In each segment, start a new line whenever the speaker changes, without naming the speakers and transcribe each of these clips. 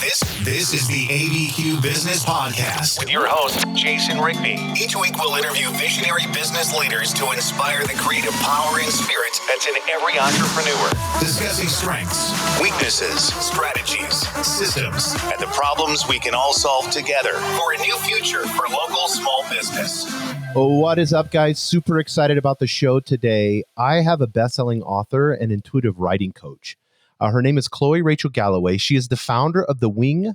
This is the ABQ Business Podcast with your host, Jason Rigby. Each week we'll interview visionary business leaders to inspire the creative power and spirit that's in every entrepreneur. Discussing strengths, weaknesses, strategies, systems, and the problems we can all solve together for a new future for local small business.
What is up, guys? Super excited about the show today. I have a best-selling author and intuitive writing coach. Her name is Rachael Gallaway. She is the founder of the Winged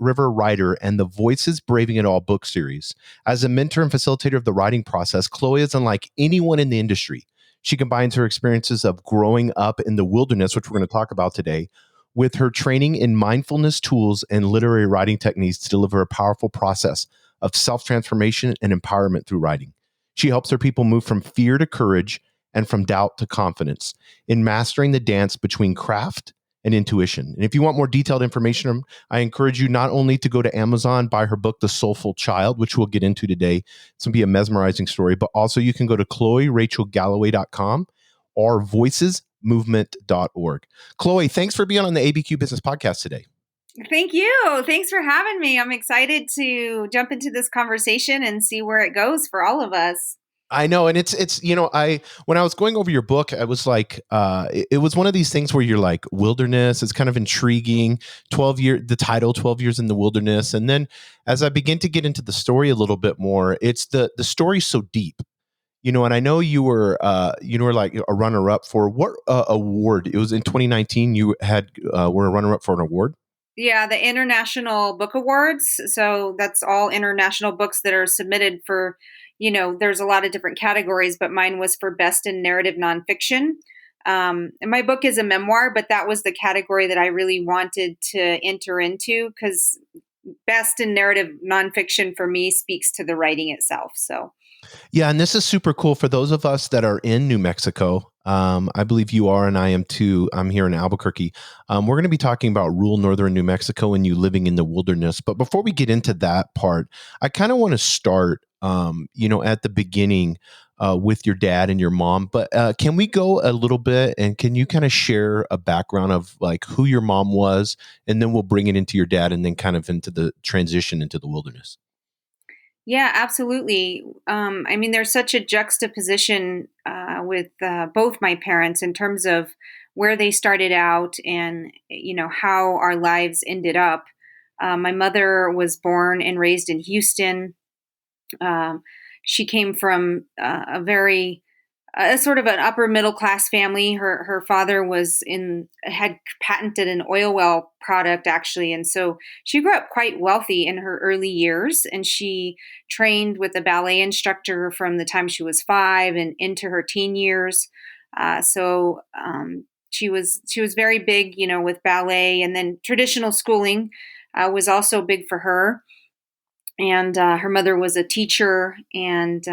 River Writer and the Voices Braving It All book series. As a mentor and facilitator of the writing process, Chloe is unlike anyone in the industry. She combines her experiences of growing up in the wilderness, which we're going to talk about today, with her training in mindfulness tools and literary writing techniques to deliver a powerful process of self-transformation and empowerment through writing. She helps her people move from fear to courage and from doubt to confidence in mastering the dance between craft and intuition. And if you want more detailed information, I encourage you not only to go to Amazon, buy her book, The Soulful Child, which we'll get into today. It's going to be a mesmerizing story, but also you can go to ChloeRachelGallaway.com or voicesmovement.org. Chloe, thanks for being on the ABQ Business Podcast today.
Thank you. Thanks for having me. I'm excited to jump into this conversation and see where it goes for all of us.
I know. And it's, when I was going over your book, I was like, it was one of these things where you're like wilderness. It's kind of intriguing. The title, 12 Years in the Wilderness. And then as I begin to get into the story a little bit more, it's the story's so deep, and I know you were like a runner up for what award? It was in 2019. You were a runner up for an award.
Yeah, the International Book Awards. So that's all international books that are submitted for, there's a lot of different categories, but mine was for Best in Narrative Nonfiction. And my book is a memoir, but that was the category that I really wanted to enter into because Best in Narrative Nonfiction for me speaks to the writing itself. So.
Yeah, and this is super cool for those of us that are in New Mexico. I believe you are, and I am too. I'm here in Albuquerque. We're going to be talking about rural northern New Mexico and you living in the wilderness. But before we get into that part, I kind of want to start, at the beginning with your dad and your mom. But can we go a little bit and can you kind of share a background of like who your mom was, and then we'll bring it into your dad and then kind of into the transition into the wilderness.
Yeah, absolutely. There's such a juxtaposition with both my parents in terms of where they started out and, how our lives ended up. My mother was born and raised in Houston. She came from a very sort of an upper middle class family. Her father had patented an oil well product actually. And so she grew up quite wealthy in her early years, and she trained with a ballet instructor from the time she was 5 and into her teen years. She was very big, with ballet, and then traditional schooling was also big for her. And her mother was a teacher, and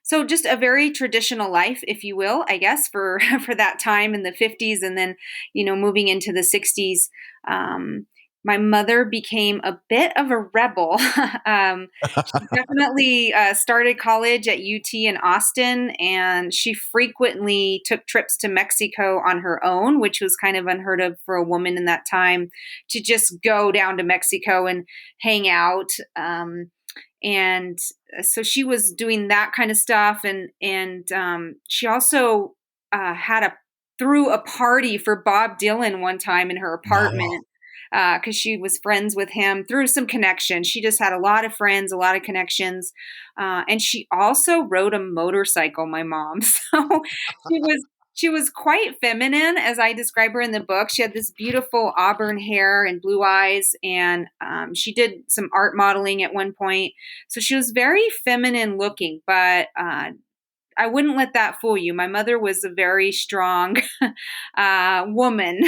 so just a very traditional life, if you will, I guess, for that time in the 50s, and then, moving into the 60s. My mother became a bit of a rebel. She definitely started college at UT in Austin, and she frequently took trips to Mexico on her own, which was kind of unheard of for a woman in that time to just go down to Mexico and hang out. And so she was doing that kind of stuff. And she also threw a party for Bob Dylan one time in her apartment. Because she was friends with him through some connections. She just had a lot of friends, a lot of connections. And she also rode a motorcycle, my mom. So she was quite feminine, as I describe her in the book. She had this beautiful auburn hair and blue eyes, and she did some art modeling at one point. So she was very feminine looking, but I wouldn't let that fool you. My mother was a very strong woman.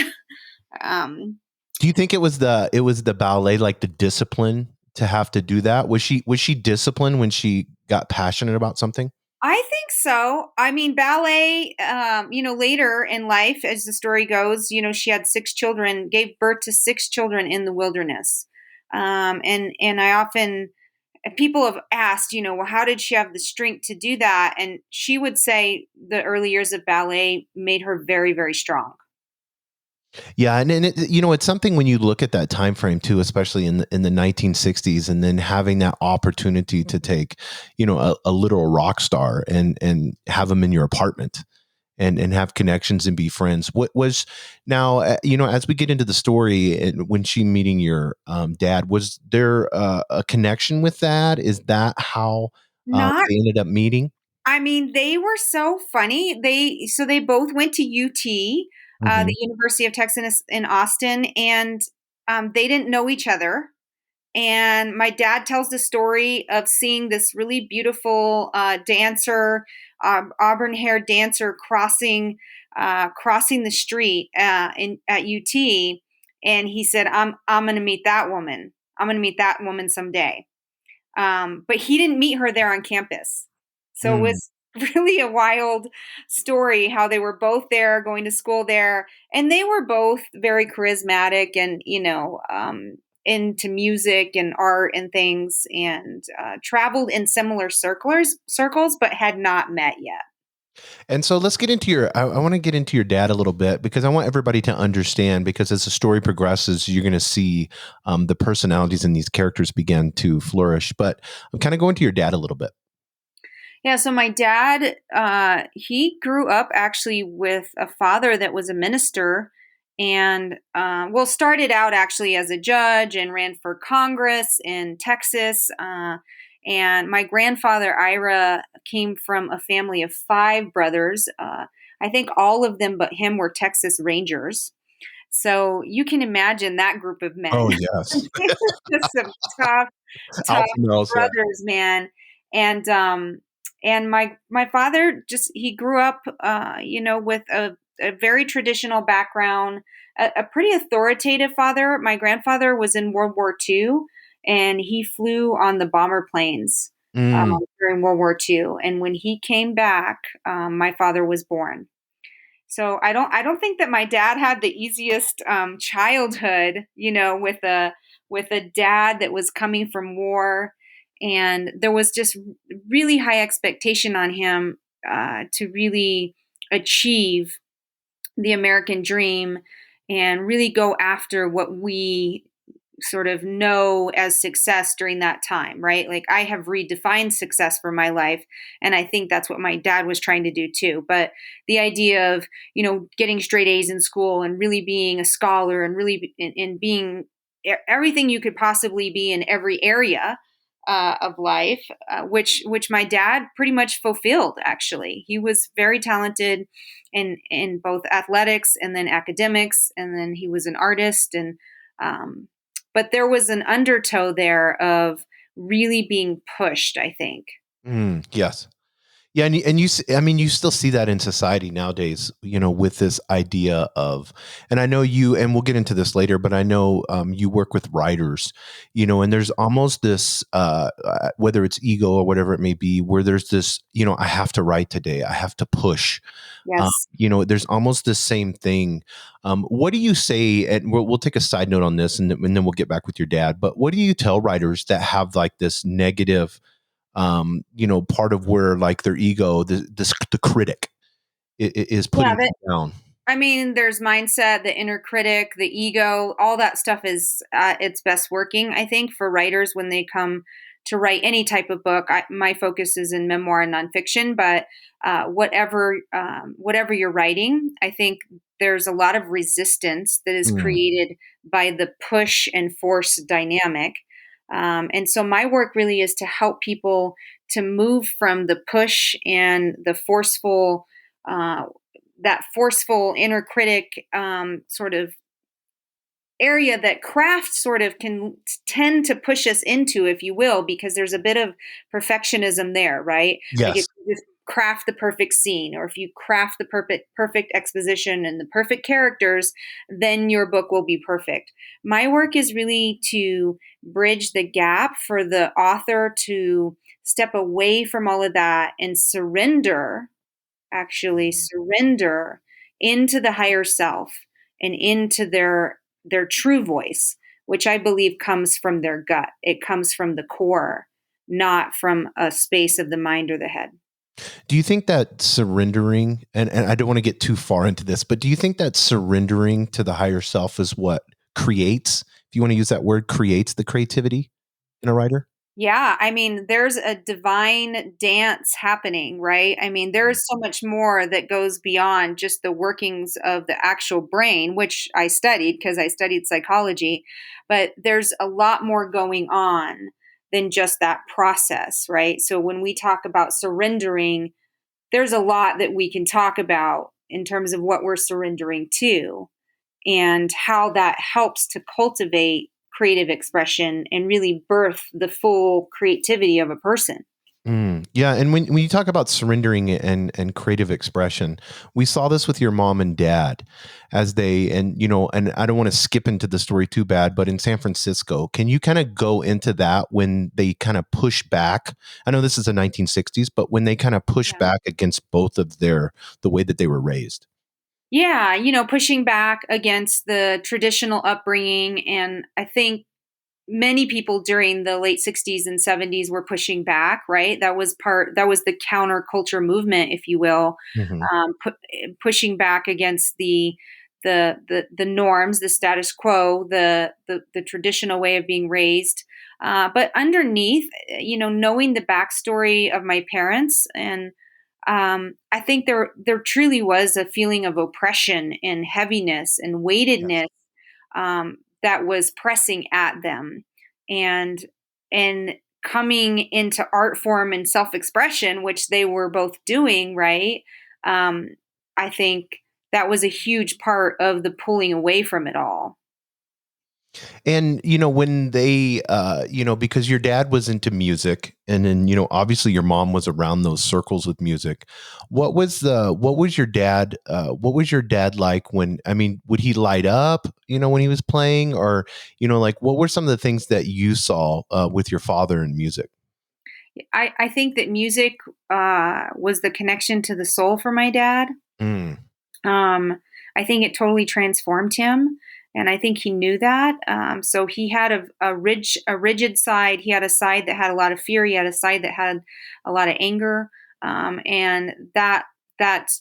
Do you think it was the ballet, like the discipline to have to do that? Was she disciplined when she got passionate about something?
I think so. Ballet, later in life, as the story goes, she had 6 children, gave birth to 6 children in the wilderness. And I often, people have asked, well, how did she have the strength to do that? And she would say the early years of ballet made her very, very strong.
Yeah, and it's something when you look at that time frame too, especially in the 1960s, and then having that opportunity to take, a literal rock star and have them in your apartment and have connections and be friends. What was now, as we get into the story, and when she meeting your dad, was there a connection with that? Is that how
Not
they ended up meeting?
I mean, they were so funny. They both went to UT,
Hmm.
the University of Texas in Austin, and they didn't know each other. And my dad tells the story of seeing this really beautiful dancer, auburn-haired dancer, crossing the street at UT, and he said, "I'm going to meet that woman. I'm going to meet that woman someday." But he didn't meet her there on campus. So it
Mm.
was really a wild story how they were both there going to school there. And they were both very charismatic and, into music and art and things, and traveled in similar circles, but had not met yet.
And so let's get into I want to get into your dad a little bit because I want everybody to understand, because as the story progresses, you're going to see the personalities in these characters begin to flourish. But I'm kind of going to your dad a little bit.
Yeah, so my dad, he grew up actually with a father that was a minister, and started out actually as a judge and ran for Congress in Texas. And my grandfather Ira came from a family of five brothers. I think all of them but him were Texas Rangers. So you can imagine that group of men.
Oh, yes.
They were just some tough, tough
Alpha males, yeah.
brothers, man. And my father, just he grew up, with a very traditional background, a pretty authoritative father. My grandfather was in World War II, and he flew on the bomber planes
Mm,
during World War II. And when he came back, my father was born. So I don't think that my dad had the easiest childhood, with a dad that was coming from war, and there was just really high expectation on him to really achieve the American dream and really go after what we sort of know as success during that time, right? Like I have redefined success for my life. And I think that's what my dad was trying to do too. But the idea of, getting straight A's in school and really being a scholar and really and being everything you could possibly be in every area of life, which my dad pretty much fulfilled. Actually, he was very talented in both athletics and then academics, and then he was an artist, and but there was an undertow there of really being pushed, I think.
yes. Yeah, I mean, you still see that in society nowadays, with this idea of, and I know you, and we'll get into this later, but I know you work with writers, and there's almost this, whether it's ego or whatever it may be, where there's this, I have to write today, I have to push.
Yes.
There's almost the same thing. What do you say? And we'll take a side note on this, and then we'll get back with your dad. But what do you tell writers that have like this negative, part of where like their ego, the critic is
Yeah,
putting them down?
I mean, there's mindset, the inner critic, the ego, all that stuff is at its best working, I think, for writers when they come to write any type of book. My focus is in memoir and nonfiction, but whatever you're writing, I think there's a lot of resistance that is
Mm,
created by the push and force dynamic. And so my work really is to help people to move from the push and the forceful uh, that forceful inner critic sort of area that craft sort of can tend to push us into, if you will, because there's a bit of perfectionism there, right? Like if
yes.
you just craft the perfect scene, or if you craft the perfect exposition and the perfect characters, then your book will be perfect. My work is really to bridge the gap for the author to step away from all of that and surrender into the higher self and into their true voice, which I believe comes from their gut. It comes from the core, not from a space of the mind or the head.
Do you think that surrendering, and I don't want to get too far into this, but do you think that surrendering to the higher self is what creates, if you want to use that word, creates the creativity in a writer?
Yeah, I mean, there's a divine dance happening, right? I mean, there's so much more that goes beyond just the workings of the actual brain, which I studied because I studied psychology, but there's a lot more going on than just that process, right? So when we talk about surrendering, there's a lot that we can talk about in terms of what we're surrendering to and how that helps to cultivate creative expression and really birth the full creativity of a person.
Yeah, and when you talk about surrendering and creative expression, we saw this with your mom and dad as they, and I don't want to skip into the story too bad, but in San Francisco, can you kind of go into that when they kind of push back? I know this is the 1960s, but when they kind of push
Yeah.
back against both of the way that they were raised.
Yeah, pushing back against the traditional upbringing. And I think many people during the late 60s and 70s were pushing back, right? That was the counterculture movement, if you will,
Mhm.
pushing back against the norms, the status quo, the traditional way of being raised. But underneath, knowing the backstory of my parents, and I think there truly was a feeling of oppression and heaviness and
Yes.
weightedness that was pressing at them, and and coming into art form and self expression, which they were both doing, right? Um, I think that was a huge part of the pulling away from it all.
And when they because your dad was into music, and then obviously your mom was around those circles with music. What was your dad like when, I mean, would he light up when he was playing, or like what were some of the things that you saw with your father in music?
I think that music was the connection to the soul for my dad.
Mm,
Um, I think it totally transformed him, and I think he knew that. So he had a rigid side. He had a side that had a lot of fear. He had a side that had a lot of anger, and that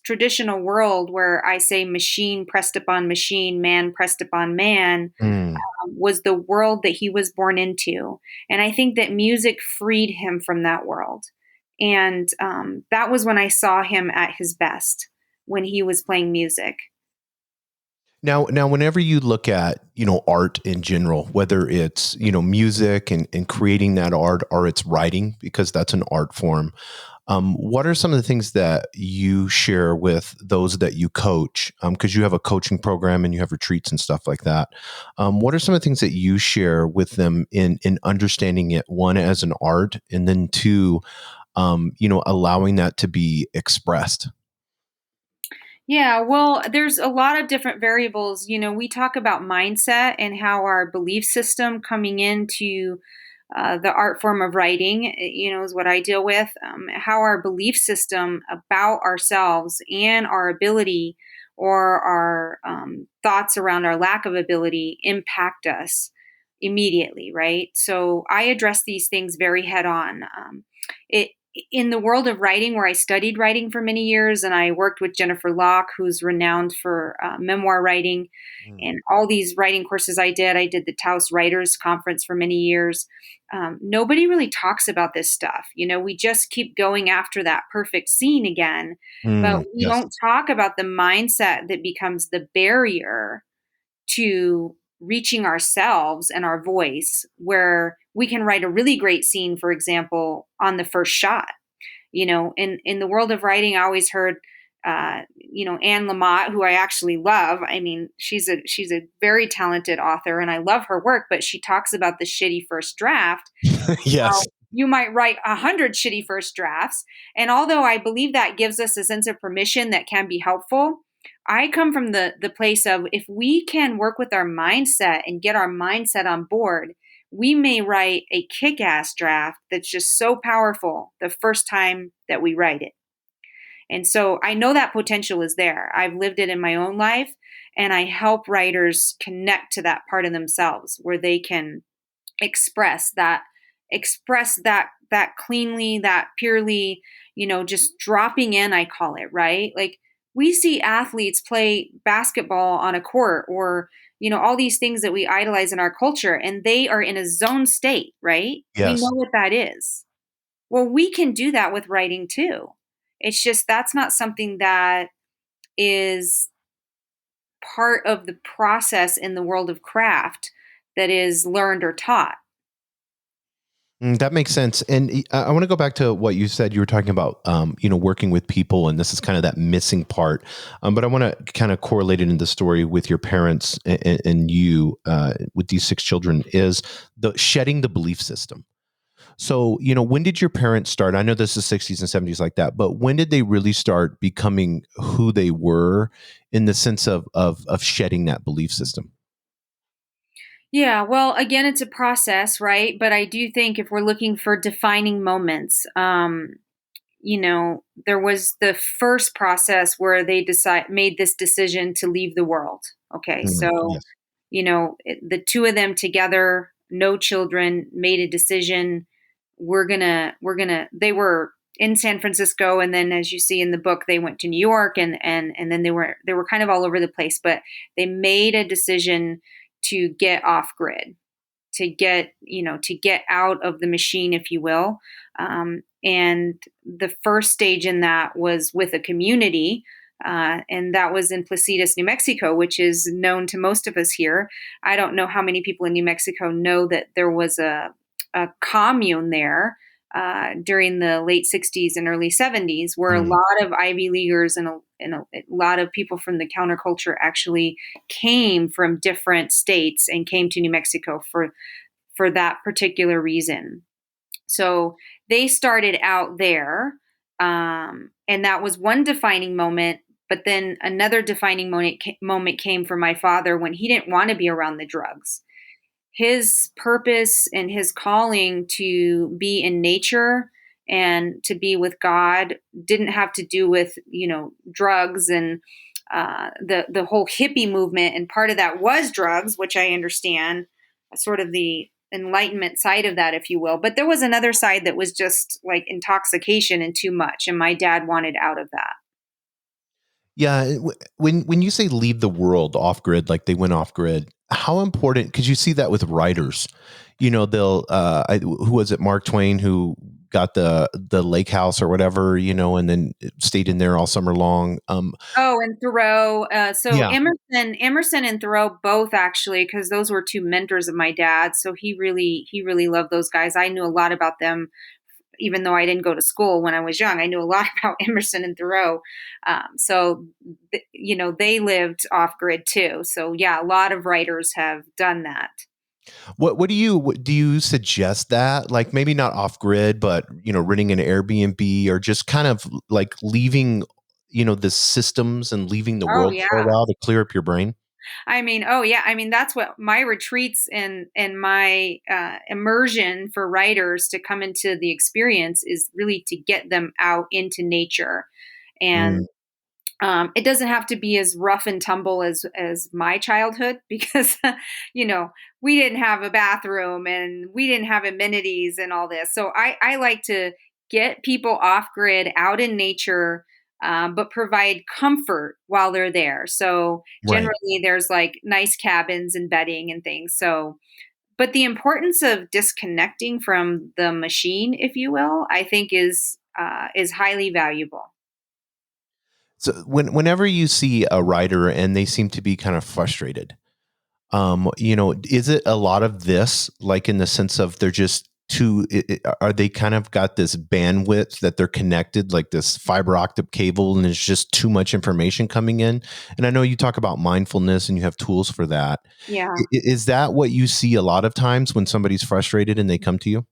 traditional world where I say machine pressed upon machine, man pressed upon man,
mm.
was the world that he was born into. And I think that music freed him from that world. And that was when I saw him at his best, when he was playing music.
Now, whenever you look at, art in general, whether it's, music and creating that art, or it's writing, because that's an art form, what are some of the things that you share with those that you coach? Because you have a coaching program and you have retreats and stuff like that. What are some of the things that you share with them in understanding it, one, as an art, and then two, allowing that to be expressed?
Yeah, well, there's a lot of different variables. We talk about mindset and how our belief system coming into the art form of writing, is what I deal with. How our belief system about ourselves and our ability or our thoughts around our lack of ability impact us immediately, right? So I address these things very head on. It In the world of writing, where I studied writing for many years, and I worked with Jennifer Lauck, who's renowned for memoir writing,
Mm.
and all these writing courses I did the Taos Writers Conference for many years. Nobody really talks about this stuff. We just keep going after that perfect scene again, but we
Yes.
don't talk about the mindset that becomes the barrier to reaching ourselves and our voice, where we can write a really great scene, for example, on the first shot. In the world of writing, I always heard, Anne Lamott, who I actually love. I mean, she's a very talented author, and I love her work. But she talks about the shitty first draft. How
Yes.
you might write 100 shitty first drafts, and although I believe that gives us a sense of permission that can be helpful, I come from the place of, if we can work with our mindset and get our mindset on board, we may write a kick-ass draft that's just so powerful the first time that we write it. And so I know that potential is there. I've lived it in my own life, and I help writers connect to that part of themselves where they can express that express that cleanly, that purely, just dropping in, I call it, right? Like we see athletes play basketball on a court or, all these things that we idolize in our culture, and they are in a zone state, right? We know
Yes.
what that is. Well, we can do that with writing too. It's just that's not something that is part of the process in the world of craft that is learned or taught.
That makes sense. And I want to go back to what you said. You were talking about, working with people, and this is kind of that missing part. But I want to kind of correlate it in the story with your parents and you with these 6 children is the shedding the belief system. So, when did your parents start? I know this is 60s and 70s like that, but when did they really start becoming who they were in the sense of shedding that belief system?
Yeah, well, again, it's a process, right? But I do think if we're looking for defining moments, there was the first process where they made this decision to leave the world. Okay, so
Yes.
the two of them together, no children, made a decision. They were in San Francisco, and then as you see in the book, they went to New York, and then they were kind of all over the place, but they made a decision to get off grid, to get out of the machine, if you will. And the first stage in that was with a community, and that was in Placitas, New Mexico, which is known to most of us here. I don't know how many people in New Mexico know that there was a commune there during the late 60s and early 70s, where a
Mm.
lot of Ivy Leaguers and a lot of people from the counterculture actually came from different states and came to New Mexico for that particular reason. So they started out there, and that was one defining moment. But then another defining moment came for my father when he didn't want to be around the drugs. His purpose and his calling to be in nature and to be with God didn't have to do with drugs and the whole hippie movement. And part of that was drugs, which I understand, sort of the enlightenment side of that, if you will. But there was another side that was just like intoxication and too much, and my dad wanted out of that.
Yeah, when you say leave the world off grid, like they went off grid, how important? Because you see that with writers, they'll who was it, Mark Twain, who got the lake house or whatever, and then stayed in there all summer long.
Oh, and Thoreau. So
Yeah,
Emerson and Thoreau both actually, because those were two mentors of my dad. So he really loved those guys. I knew a lot about them, even though I didn't go to school when I was young. I knew a lot about Emerson and Thoreau. They lived off grid too. So yeah, a lot of writers have done that.
what do you suggest that, like, maybe not off grid, but renting an Airbnb or just kind of like leaving the systems and leaving the
Oh
world for a
yeah.
while to clear up your brain?
I mean, oh yeah. I mean, that's what my retreats and my immersion for writers to come into the experience is really to get them out into nature. And
Mm,
it doesn't have to be as rough and tumble as my childhood because we didn't have a bathroom and we didn't have amenities and all this. So I like to get people off grid, out in nature, but provide comfort while they're there. So
right.
generally, there's like nice cabins and bedding and things. So, but the importance of disconnecting from the machine, if you will, I think is highly valuable.
So whenever you see a writer and they seem to be kind of frustrated, is it a lot of this, like in the sense of they're just too, are they kind of got this bandwidth that they're connected, like this fiber optic cable, and there's just too much information coming in? And I know you talk about mindfulness and you have tools for that.
Yeah.
Is that what you see a lot of times when somebody's frustrated and they come to you?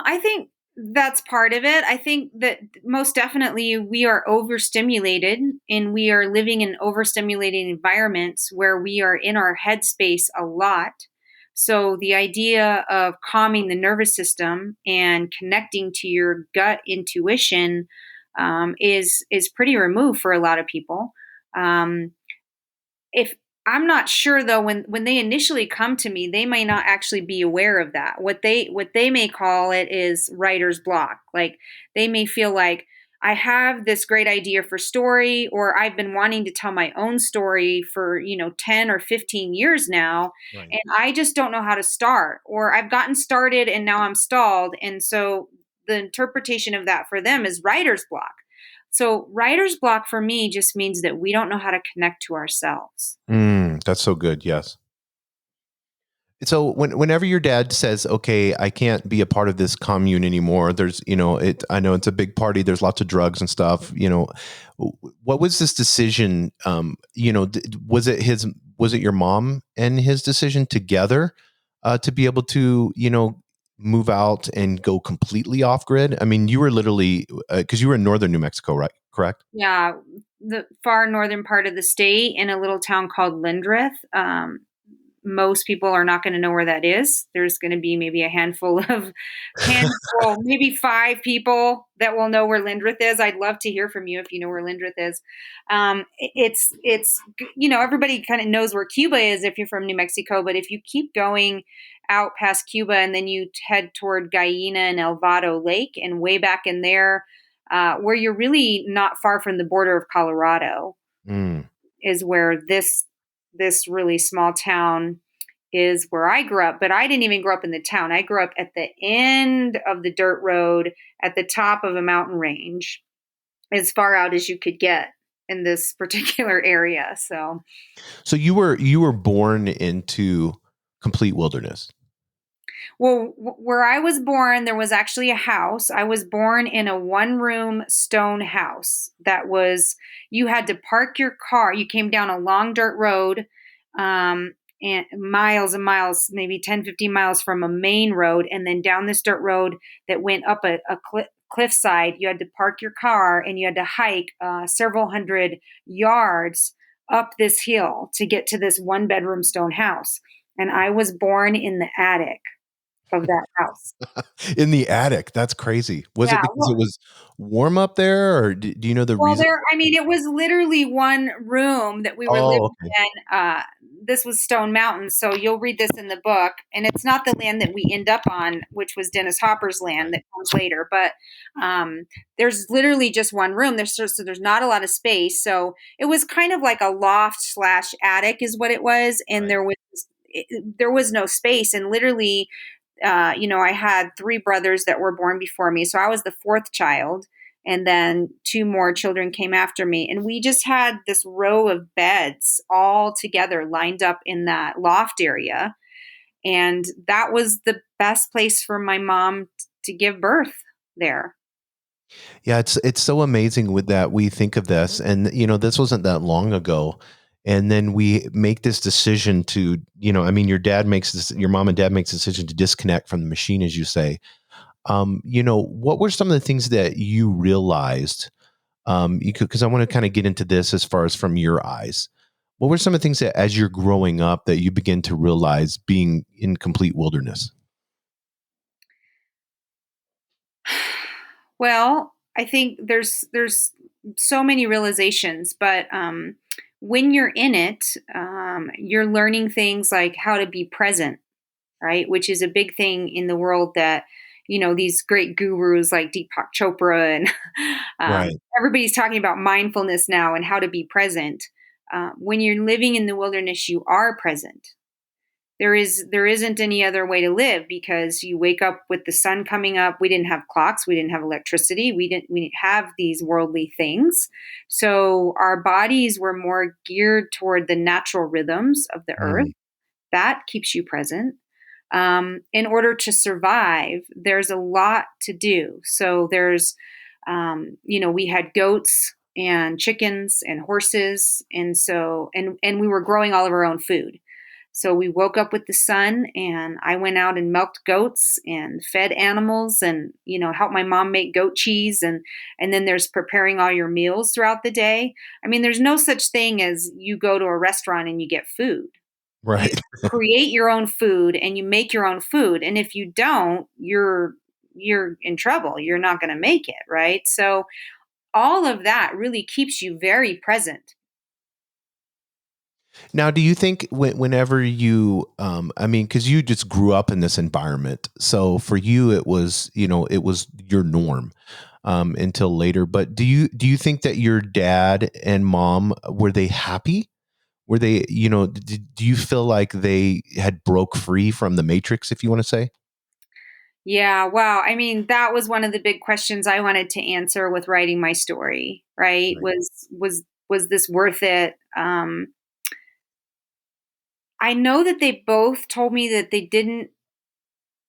I think that's part of it. I think that most definitely we are overstimulated and we are living in overstimulated environments where we are in our headspace a lot. So the idea of calming the nervous system and connecting to your gut intuition is pretty removed for a lot of people. Um, if I'm not sure though, when they initially come to me, they may not actually be aware of that. What they may call it is writer's block. Like they may feel like I have this great idea for story, or I've been wanting to tell my own story for, 10 or 15 years now,
Right.
and I just don't know how to start, or I've gotten started and now I'm stalled. And so the interpretation of that for them is writer's block. So writer's block for me just means that we don't know how to connect to ourselves.
That's so good. Yes. So whenever your dad says, "Okay, I can't be a part of this commune anymore," there's, I know it's a big party. There's lots of drugs and stuff. What was this decision? Was it your mom and his decision together to be able to, move out and go completely off grid? I mean, you were literally because you were in northern New Mexico, right? Correct.
Yeah, the far northern part of the state in a little town called Lindrith. Most people are not going to know where that is. There's going to be maybe a handful, maybe 5 people that will know where Lindrith is. I'd love to hear from you if you know where Lindrith is. It's everybody kind of knows where Cuba is if you're from New Mexico, but if you keep going out past Cuba and then you head toward Gallina and El Vado Lake and way back in there, where you're really not far from the border of Colorado,
Mm.
is where this really small town is where I grew up. But I didn't even grow up in the town. I grew up at the end of the dirt road at the top of a mountain range, as far out as you could get in this particular area.
So you were born into complete wilderness.
Well, where I was born, there was actually a house. I was born in a one-room stone house you had to park your car. You came down a long dirt road, um, and miles, maybe 10, 15 miles from a main road, and then down this dirt road that went up a cliffside. You had to park your car and you had to hike several hundred yards up this hill to get to this one-bedroom stone house. And I was born in the attic of that house.
In the attic. That's crazy. Was it
Yeah.
because it was warm up there, or do you know the
Well,
reason?
it was literally one room that we were
Oh,
living
okay.
in. This was Stone Mountain, so you'll read this in the book. And it's not the land that we end up on, which was Dennis Hopper's land
Right.
that comes later. But there's literally just one room. So there's not a lot of space. So it was kind of like a loft slash attic, is what it was. And
Right.
there was no space. And literally, I had 3 brothers that were born before me. So I was the 4th child. And then 2 more children came after me. And we just had this row of beds all together lined up in that loft area. And that was the best place for my mom to give birth there.
Yeah, it's so amazing with that we think of this, and this wasn't that long ago, and then we make this decision to, I mean, your mom and dad makes a decision to disconnect from the machine, as you say. What were some of the things that you realized? Because I want to kind of get into this as far as from your eyes. What were some of the things that, as you're growing up, that you begin to realize being in complete wilderness?
Well, I think there's so many realizations, but when you're in it, you're learning things like how to be present, right? Which is a big thing in the world that, these great gurus like Deepak Chopra and
Right.
everybody's talking about mindfulness now and how to be present. When you're living in the wilderness, you are present. There isn't any other way to live because you wake up with the sun coming up. We didn't have clocks, we didn't have electricity, we didn't have these worldly things. So our bodies were more geared toward the natural rhythms of the earth.
Mm.
That keeps you present. In order to survive, there's a lot to do. So we had goats and chickens and horses, and we were growing all of our own food. So we woke up with the sun, and I went out and milked goats and fed animals, and helped my mom make goat cheese, and then there's preparing all your meals throughout the day. I mean, there's no such thing as you go to a restaurant and you get food. You
Right.
create your own food and you make your own food, and if you don't, you're in trouble. You're not going to make it, right? So all of that really keeps you very present.
Now, do you think whenever you, I mean, because you just grew up in this environment, so for you it was, it was your norm until later. But do you think that your dad and mom, were they happy? Were they, do you feel like they had broke free from the matrix, if you want to say?
Yeah, wow. I mean, that was one of the big questions I wanted to answer with writing my story, right?
Right.
Was this worth it? I know that they both told me that they didn't.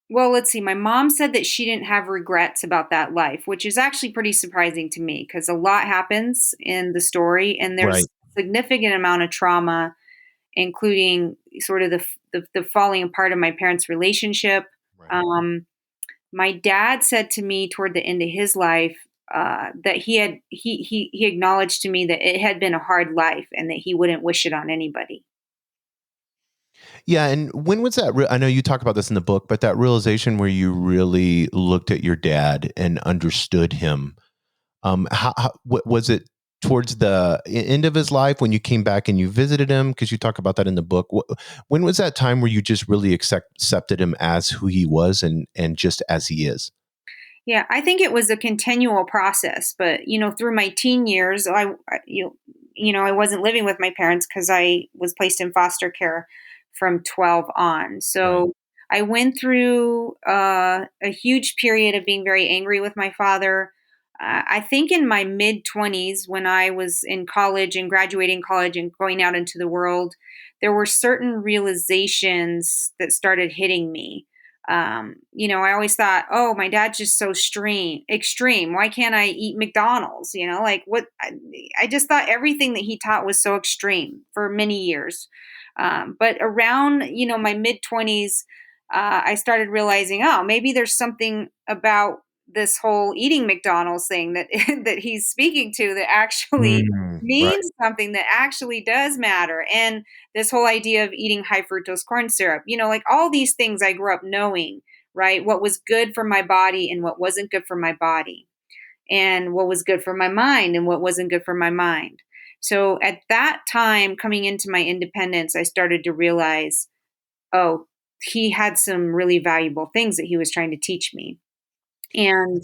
Well, let's see. My mom said that she didn't have regrets about that life, which is actually pretty surprising to me because a lot happens in the story and there's
Right.
significant amount of trauma, including sort of the falling apart of my parents' relationship.
Right.
Um, my dad said to me toward the end of his life that he acknowledged to me that it had been a hard life and that he wouldn't wish it on anybody.
Yeah, and when was that? I know you talk about this in the book, but that realization where you really looked at your dad and understood him. What was it towards the end of his life when you came back and you visited him? Because you talk about that in the book. When was that time where you just really accepted him as who he was and just as he is?
Yeah, I think it was a continual process, but through my teen years, I wasn't living with my parents because I was placed in foster care from 12 on.
Right.
So I went through a huge period of being very angry with my father. I think in my mid 20s, when I was in college and graduating college and going out into the world, there were certain realizations that started hitting me. I always thought, oh, my dad's just so extreme. Why can't I eat McDonald's? Like what? I just thought everything that he taught was so extreme for many years. But around, my mid 20s, I started realizing, oh, maybe there's something about this whole eating McDonald's thing that that he's speaking to that actually
Right.
means something that actually does matter. And this whole idea of eating high fructose corn syrup, like all these things I grew up knowing, right? What was good for my body and what wasn't good for my body, and what was good for my mind and what wasn't good for my mind. So at that time, coming into my independence, I started to realize, oh, he had some really valuable things that he was trying to teach me. And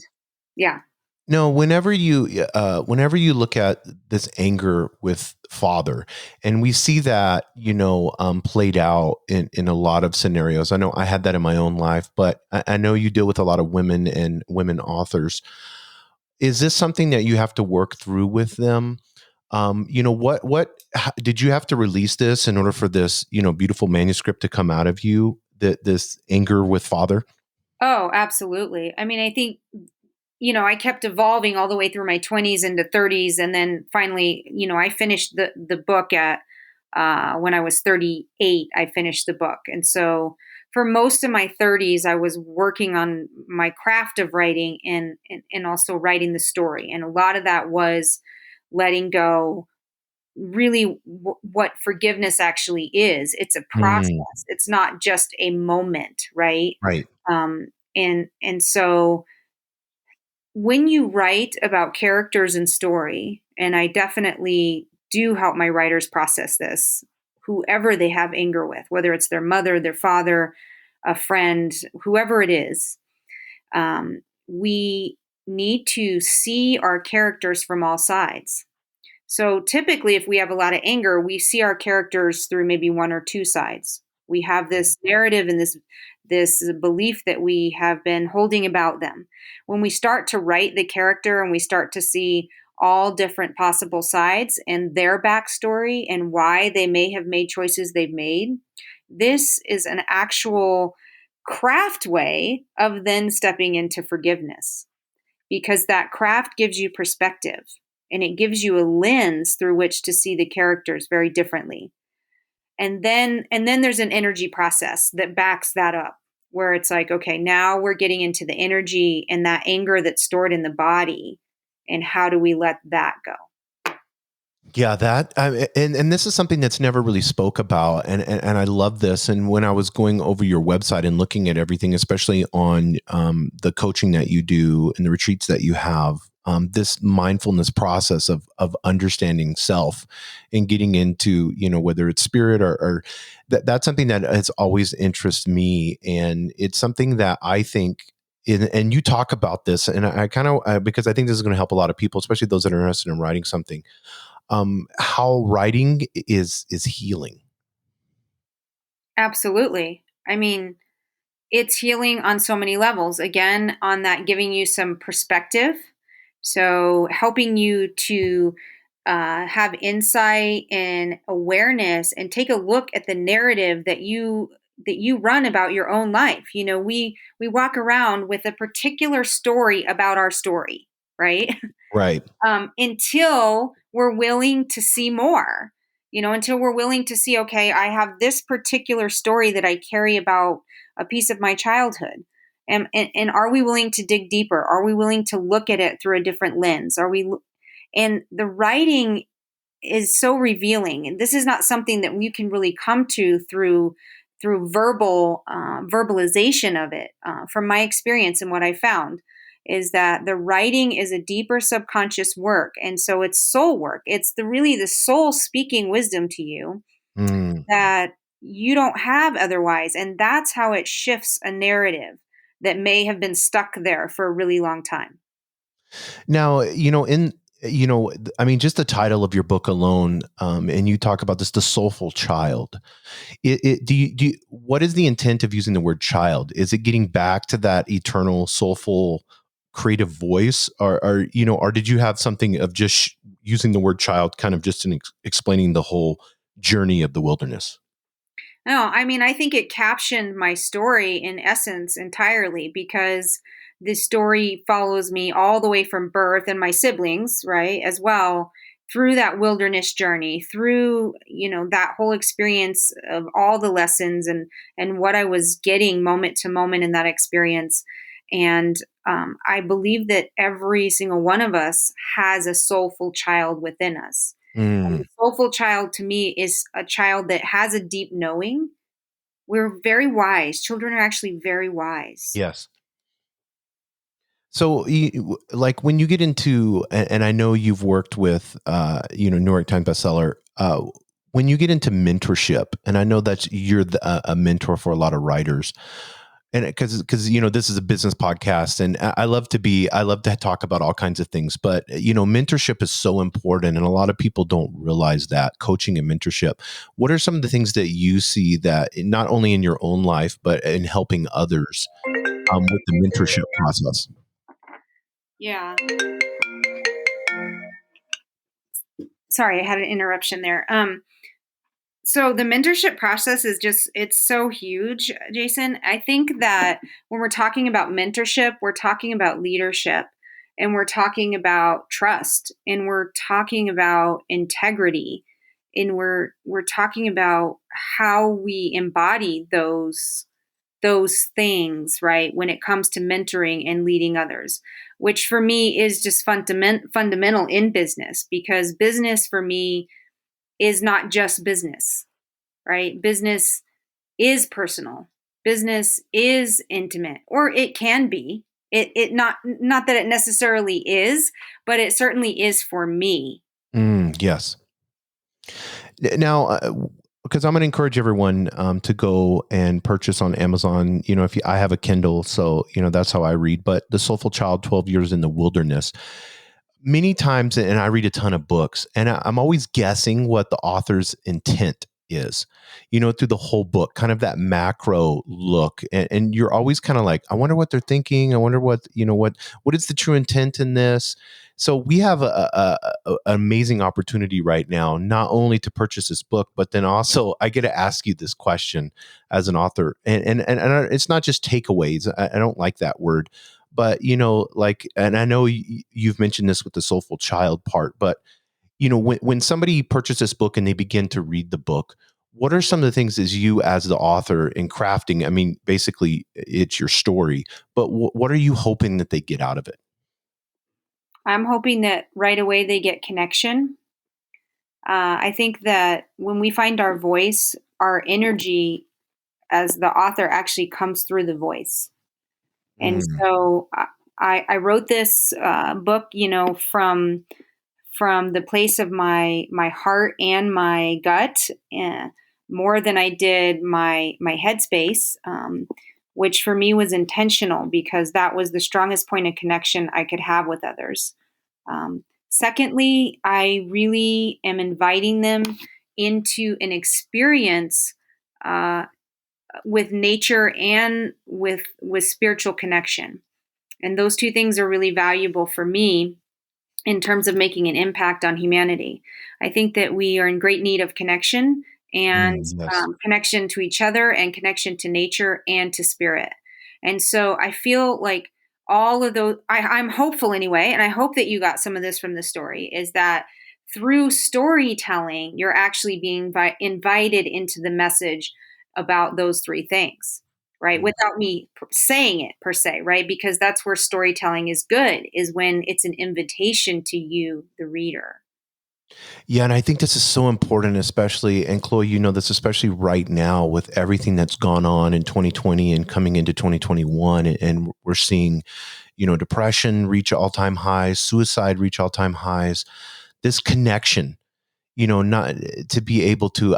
yeah.
No, whenever you look at this anger with father, and we see that played out in a lot of scenarios. I know I had that in my own life, but I know you deal with a lot of women and women authors. Is this something that you have to work through with them? Did you have to release this in order for this beautiful manuscript to come out of you? That this anger with father.
Oh, absolutely. I mean, I think I kept evolving all the way through my 20s into 30s. And then finally, I finished the book at, when I was 38, I finished the book. And so for most of my 30s, I was working on my craft of writing and also writing the story. And a lot of that was letting go really what forgiveness actually is. It's a
Mm,
process. It's not just a moment, right?
right.
Um, and so when you write about characters and story, and I definitely do help my writers process this, whoever they have anger with, whether it's their mother, their father, a friend, whoever it is, we need to see our characters from all sides. So typically, if we have a lot of anger, we see our characters through maybe one or two sides. We have this narrative and this belief that we have been holding about them. When we start to write the character and we start to see all different possible sides and their backstory and why they may have made choices they've made, this is an actual craft way of then stepping into forgiveness, because that craft gives you perspective and it gives you a lens through which to see the characters very differently. And then there's an energy process that backs that up, where it's like, okay, now we're getting into the energy and that anger that's stored in the body, and how do we let that go?
Yeah, and this is something that's never really spoke about, and I love this. And when I was going over your website and looking at everything, especially on the coaching that you do and the retreats that you have, this mindfulness process of understanding self and getting into, whether it's spirit or that's something that has always interested me. And it's something that I think, and you talk about this, and I kind of, because I think this is going to help a lot of people, especially those that are interested in writing something, how writing is healing.
Absolutely. I mean, it's healing on so many levels. Again, on that, giving you some perspective. So helping you to have insight and awareness and take a look at the narrative that you run about your own life. We walk around with a particular story about our story, right?
Right.
Until we're willing to see more, until we're willing to see, okay, I have this particular story that I carry about a piece of my childhood. And are we willing to dig deeper? Are we willing to look at it through a different lens? And the writing is so revealing. And this is not something that we can really come to through verbalization of it. From my experience and what I found is that the writing is a deeper subconscious work, and so it's soul work. It's really the soul speaking wisdom to you
Mm.
that you don't have otherwise, and that's how it shifts a narrative that may have been stuck there for a really long time.
Now, I mean, just the title of your book alone, and you talk about this, the soulful child. What is the intent of using the word child? Is it getting back to that eternal, soulful, creative voice, or did you have something of just using the word child, kind of just in explaining the whole journey of the wilderness?
No, I mean, I think it captioned my story in essence entirely, because the story follows me all the way from birth, and my siblings, right, as well, through that wilderness journey, through, that whole experience of all the lessons and what I was getting moment to moment in that experience. And I believe that every single one of us has a soulful child within us. And
Mm,
the soulful child to me is a child that has a deep knowing. We're very wise. Children are actually very wise.
yes. So, like when you get into, and I know you've worked with, New York Times bestseller. When you get into mentorship, and I know that you're a mentor for a lot of writers, and because this is a business podcast, and I love to talk about all kinds of things, but mentorship is so important, and a lot of people don't realize that coaching and mentorship. What are some of the things that you see that not only in your own life but in helping others with the mentorship process?
Yeah. Sorry, I had an interruption there. So the mentorship process is it's so huge, Jason. I think that when we're talking about mentorship, we're talking about leadership, and we're talking about trust, and we're talking about integrity, and we're talking about how we embody those things, right, when it comes to mentoring and leading others, which for me is just fundamental in business, because business for me is not just business, right? Business is personal. Business is intimate, or it can be. It not that it necessarily is, but it certainly is for me.
Yes. Now, because I'm going to encourage everyone to go and purchase on Amazon. If I have a Kindle, so that's how I read. But the Soulful Child, 12 Years in the Wilderness. Many times, and I read a ton of books, and I'm always guessing what the author's intent is, through the whole book, kind of that macro look. And you're always kind of like, I wonder what they're thinking. I wonder what is the true intent in this? So we have an amazing opportunity right now, not only to purchase this book, but then also I get to ask you this question as an author. And it's not just takeaways. I don't like that word, but and I know you've mentioned this with the soulful child part, but when somebody purchases this book and they begin to read the book, what are some of the things as you as the author in crafting? I mean, basically it's your story, but what are you hoping that they get out of it?
I'm hoping that right away they get connection. I think that when we find our voice, our energy as the author actually comes through the voice. And
Mm,
so I wrote this book, from the place of my heart and my gut, more than I did my headspace, which for me was intentional because that was the strongest point of connection I could have with others. Secondly, I really am inviting them into an experience uh, with nature and with spiritual connection, and those two things are really valuable for me in terms of making an impact on humanity. I think that we are in great need of connection and
Yes.
connection to each other and connection to nature and to spirit. And so I feel like all of those, I'm hopeful anyway, and I hope that you got some of this from the story, is that through storytelling, you're actually being invited into the message about those three things, right? Without me saying it per se, right? Because that's where storytelling is good, is when it's an invitation to you, the reader.
Yeah, and I think this is so important, especially, and Chloe, you know this, especially right now with everything that's gone on in 2020 and coming into 2021, and we're seeing, depression reach all-time highs, suicide reach all-time highs. This connection, not to be able to,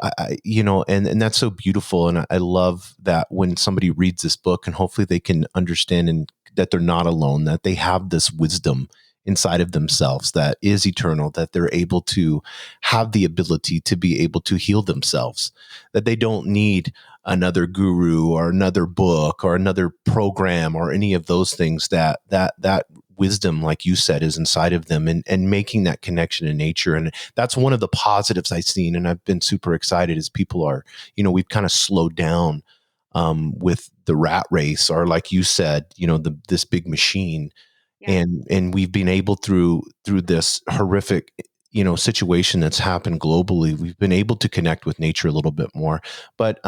and that's so beautiful, and I love that when somebody reads this book, and hopefully they can understand and that they're not alone, that they have this wisdom inside of themselves that is eternal, that they're able to have the ability to be able to heal themselves, that they don't need another guru or another book or another program or any of those things, that wisdom, like you said, is inside of them, and making that connection in nature. And that's one of the positives I've seen, and I've been super excited as people are, we've kind of slowed down with the rat race, or like you said, this big machine,
Yeah.
and we've been able through this horrific situation that's happened globally, we've been able to connect with nature a little bit more. But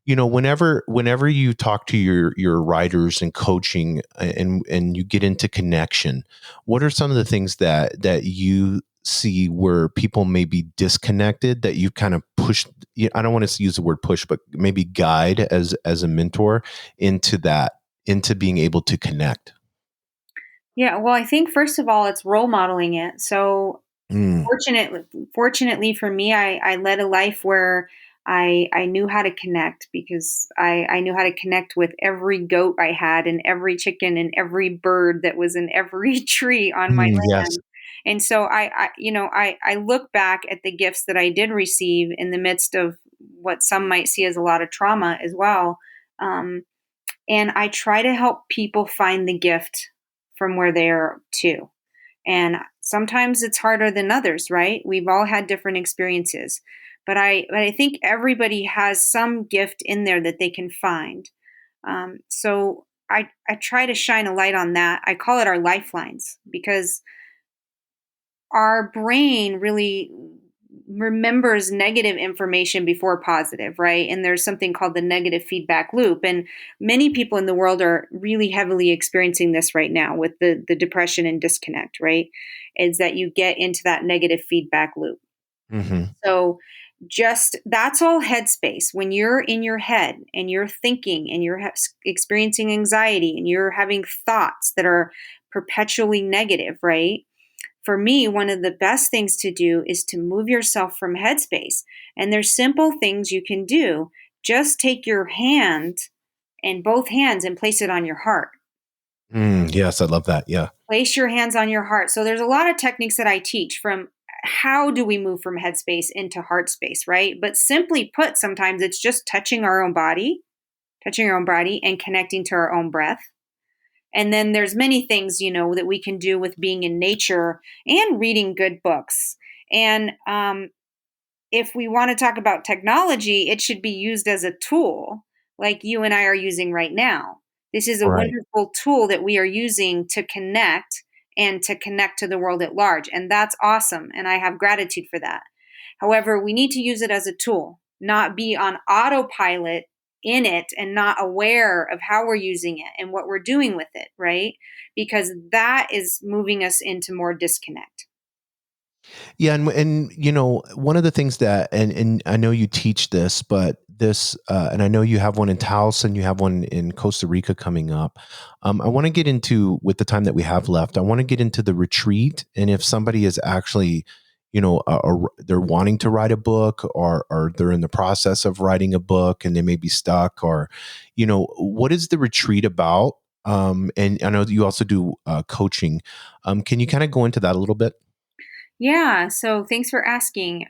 whenever you talk to your writers and coaching, and you get into connection, what are some of the things that you see where people may be disconnected, that you kind of push, I don't want to use the word push, but maybe guide as a mentor into being able to connect?
Yeah, well, I think first of all, it's role modeling it. So
Mm,
fortunately for me, I led a life where I knew how to connect, because I knew how to connect with every goat I had and every chicken and every bird that was in every tree on my
yes.
land. And so I look back at the gifts that I did receive in the midst of what some might see as a lot of trauma as well. Um, and I try to help people find the gift from where they are too. And sometimes it's harder than others, right? We've all had different experiences. But I think everybody has some gift in there that they can find. So I try to shine a light on that. I call it our lifelines, because our brain really remembers negative information before positive, right? And there's something called the negative feedback loop. And many people in the world are really heavily experiencing this right now with the depression and disconnect, right? Is that you get into that negative feedback loop.
Hmm.
So just that's all headspace. When you're in your head and you're thinking and you're experiencing anxiety and you're having thoughts that are perpetually negative, right? For me, one of the best things to do is to move yourself from headspace. And there's simple things you can do. Just take your hand and both hands and place it on your heart.
Yes, I love that. Yeah.
Place your hands on your heart. So there's a lot of techniques that I teach, from how do we move from headspace into heart space, right? But simply put, sometimes it's just touching our own body and connecting to our own breath. And then there's many things, that we can do with being in nature and reading good books. And if we want to talk about technology, it should be used as a tool, like you and I are using right now. This is a
Right.
wonderful tool that we are using to connect and to connect to the world at large. And that's awesome. And I have gratitude for that. However, we need to use it as a tool, not be on autopilot in it and not aware of how we're using it and what we're doing with it, right? Because that is moving us into more disconnect.
Yeah, and one of the things that, and I know you teach this, but this, and I know you have one in Taos and you have one in Costa Rica coming up. I want to get into, with the time that we have left, I want to get into the retreat, and if somebody is actually, they're wanting to write a book, or they're in the process of writing a book and they may be stuck, or, what is the retreat about? And I know that you also do coaching. Can you kind of go into that a little bit?
Yeah, so thanks for asking.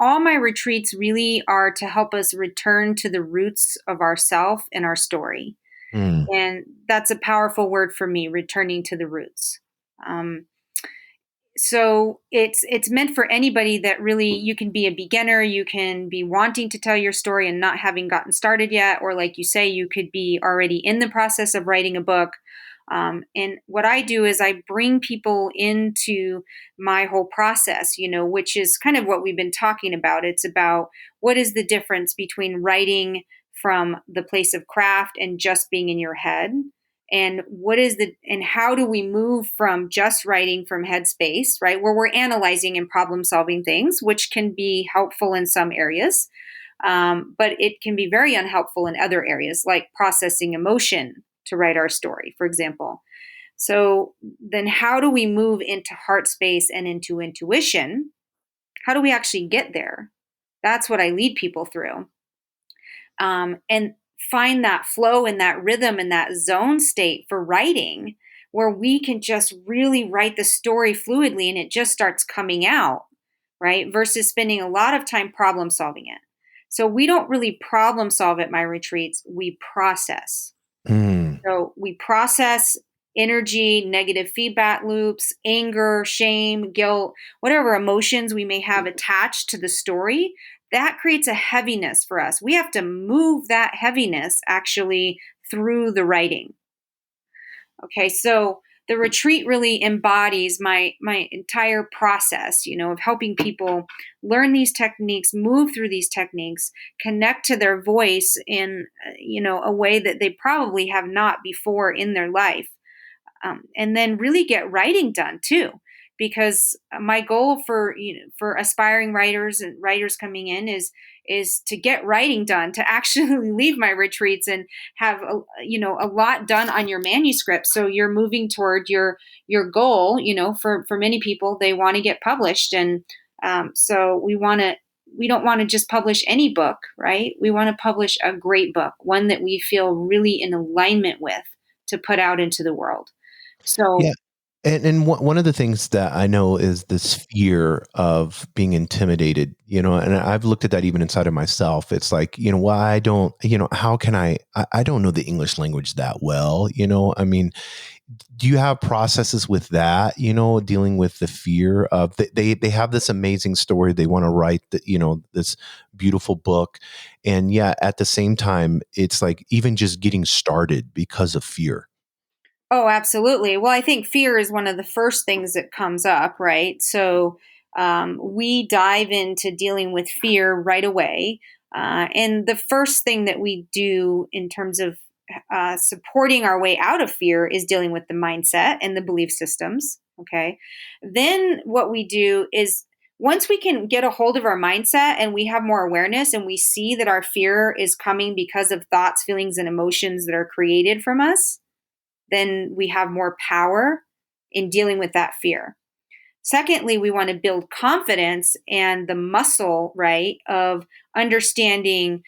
All my retreats really are to help us return to the roots of ourself and our story.
Mm.
And that's a powerful word for me, returning to the roots. Um, so it's meant for anybody that really, you can be a beginner, you can be wanting to tell your story and not having gotten started yet, or like you say, you could be already in the process of writing a book. And what I do is I bring people into my whole process, which is kind of what we've been talking about. It's about what is the difference between writing from the place of craft and just being in your head, and how do we move from just writing from headspace, right, where we're analyzing and problem solving things, which can be helpful in some areas, but it can be very unhelpful in other areas, like processing emotion to write our story, for example. So then how do we move into heart space and into intuition? How do we actually get there? That's what I lead people through. And find that flow and that rhythm and that zone state for writing, where we can just really write the story fluidly and it just starts coming out, right? Versus spending a lot of time problem solving it. So we don't really problem solve at my retreats, we process.
Mm.
So we process energy, negative feedback loops, anger, shame, guilt, whatever emotions we may have attached to the story. That creates a heaviness for us. We have to move that heaviness actually through the writing. Okay, so the retreat really embodies my entire process, of helping people learn these techniques, move through these techniques, connect to their voice in a way that they probably have not before in their life, and then really get writing done too. Because my goal for aspiring writers and writers coming in is to get writing done, to actually leave my retreats and have a lot done on your manuscript. So you're moving toward your goal. For many people, they want to get published, and so we don't want to just publish any book, right? We want to publish a great book, one that we feel really in alignment with, to put out into the world.
Yeah.
So,
And one of the things that I know is this fear of being intimidated, and I've looked at that even inside of myself. It's like, well, I don't, how can I don't know the English language that well, I mean, do you have processes with that, dealing with the fear of they have this amazing story. They want to write this beautiful book. And yeah, at the same time, it's like even just getting started because of fear.
oh, absolutely. Well, I think fear is one of the first things that comes up, right? So, we dive into dealing with fear right away. And the first thing that we do in terms of supporting our way out of fear is dealing with the mindset and the belief systems. Okay. Then what we do is, once we can get a hold of our mindset and we have more awareness and we see that our fear is coming because of thoughts, feelings, and emotions that are created from us, then we have more power in dealing with that fear. Secondly, we want to build confidence and the muscle, right, of understanding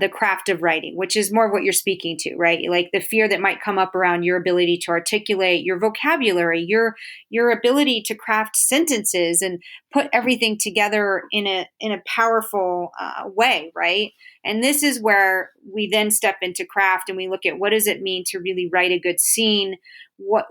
the craft of writing, which is more of what you're speaking to, right? Like the fear that might come up around your ability to articulate your vocabulary, your ability to craft sentences and put everything together in a powerful way, right? And this is where we then step into craft and we look at, what does it mean to really write a good scene? What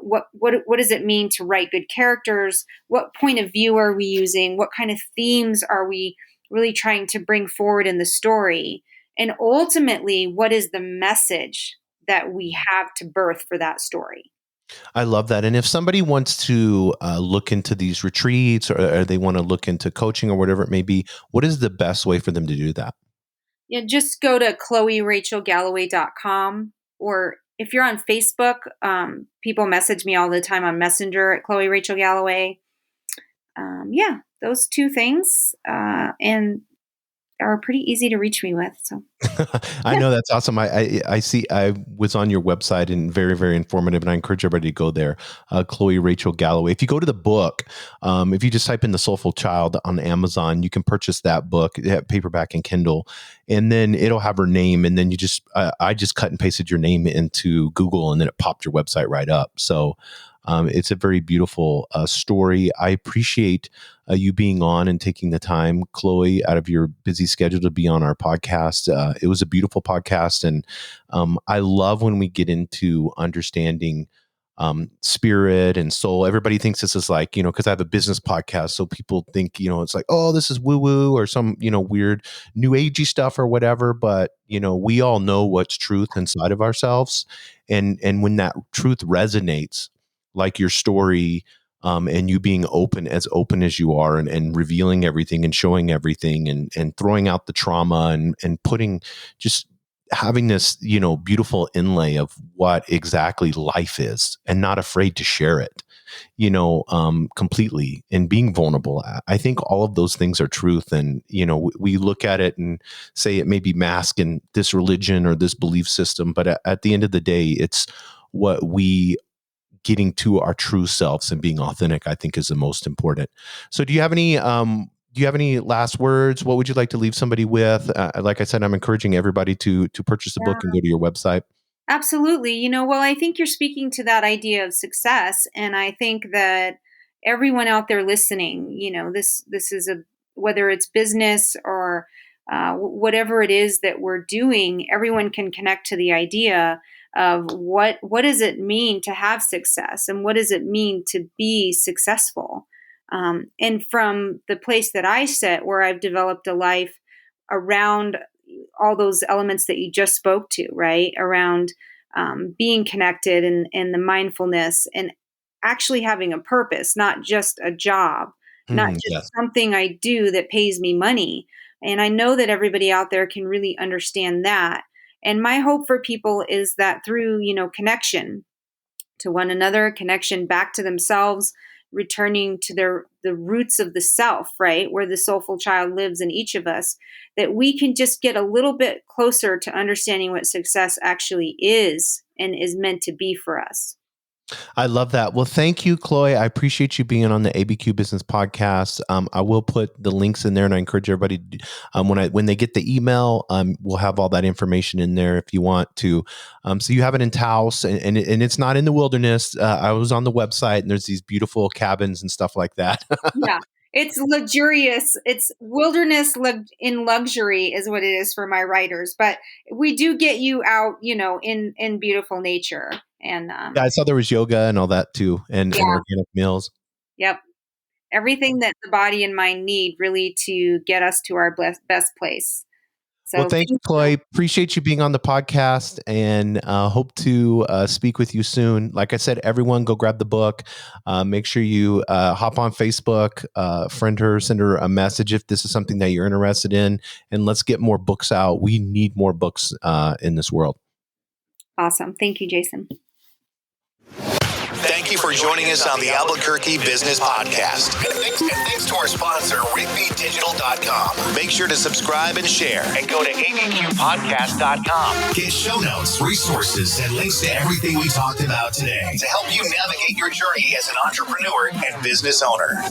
does it mean to write good characters? What point of view are we using? What kind of themes are we really trying to bring forward in the story? And ultimately, what is the message that we have to birth for that story?
I love that. And if somebody wants to look into these retreats, or they want to look into coaching or whatever it may be, what is the best way for them to do that?
Yeah, just go to ChloeRachelGallaway.com, or if you're on Facebook, people message me all the time on Messenger at Chloe Rachel Gallaway. yeah, those two things, and are pretty easy to reach me with. So
I know, that's awesome. I see, I was on your website and very, very informative, and I encourage everybody to go there. Chloe Rachael Gallaway. If you go to the book, if you just type in The Soulful Child on Amazon, you can purchase that book, paperback and Kindle, and then it'll have her name. And then you just, I just cut and pasted your name into Google, and then it popped your website right up. So it's a very beautiful story. I appreciate you being on and taking the time, Chloe, out of your busy schedule to be on our podcast. It was a beautiful podcast. And I love when we get into understanding spirit and soul. Everybody thinks this is like, because I have a business podcast. So people think, it's like, oh, this is woo woo or some, weird new agey stuff or whatever. But, we all know what's truth inside of ourselves. And when that truth resonates, like your story, and you being open as you are, and revealing everything and showing everything, and throwing out the trauma, and putting, just having this, beautiful inlay of what exactly life is, and not afraid to share it, completely, and being vulnerable. I think all of those things are truth. And, we look at it and say it may be masked in this religion or this belief system, but at the end of the day, it's what we getting to our true selves and being authentic, I think, is the most important. So do you have any last words? What would you like to leave somebody with? Like I said, I'm encouraging everybody to purchase the book and go to your website.
Absolutely. Well, I think you're speaking to that idea of success. And I think that everyone out there listening, this is whether it's business or whatever it is that we're doing, everyone can connect to the idea of what does it mean to have success, and what does it mean to be successful. And from the place that I sit, where I've developed a life around all those elements that you just spoke to, right? Around being connected, and the mindfulness, and actually having a purpose, not just a job, not just
Yes.
something I do that pays me money. And I know that everybody out there can really understand that. And my hope for people is that through, connection to one another, connection back to themselves, returning to the roots of the self, right, where the soulful child lives in each of us, that we can just get a little bit closer to understanding what success actually is and is meant to be for us.
I love that. Well, thank you, Chloe. I appreciate you being on the ABQ Business Podcast. I will put the links in there, and I encourage everybody when they get the email, we'll have all that information in there if you want to. So you have it in Taos, and it's not in the wilderness. I was on the website, and there's these beautiful cabins and stuff like that.
Yeah. It's luxurious. It's wilderness in luxury is what it is for my writers. But we do get you out, in beautiful nature. And
Yeah, I saw there was yoga and all that too, and
yeah,
organic meals.
yep. Everything that the body and mind need really to get us to our best place.
Well,
So
thank you,
thank
Chloe.
you.
Appreciate you being on the podcast, and hope to speak with you soon. Like I said, everyone go grab the book. Make sure you hop on Facebook, friend her, send her a message if this is something that you're interested in, and let's get more books out. We need more books in this world.
Awesome. Thank you, Jason.
Thank you for joining us on the Albuquerque Business Podcast. And thanks to our sponsor, RigbyDigital.com. Make sure to subscribe and share. And go to abqpodcast.com. Get show notes, resources, and links to everything we talked about today to help you navigate your journey as an entrepreneur and business owner.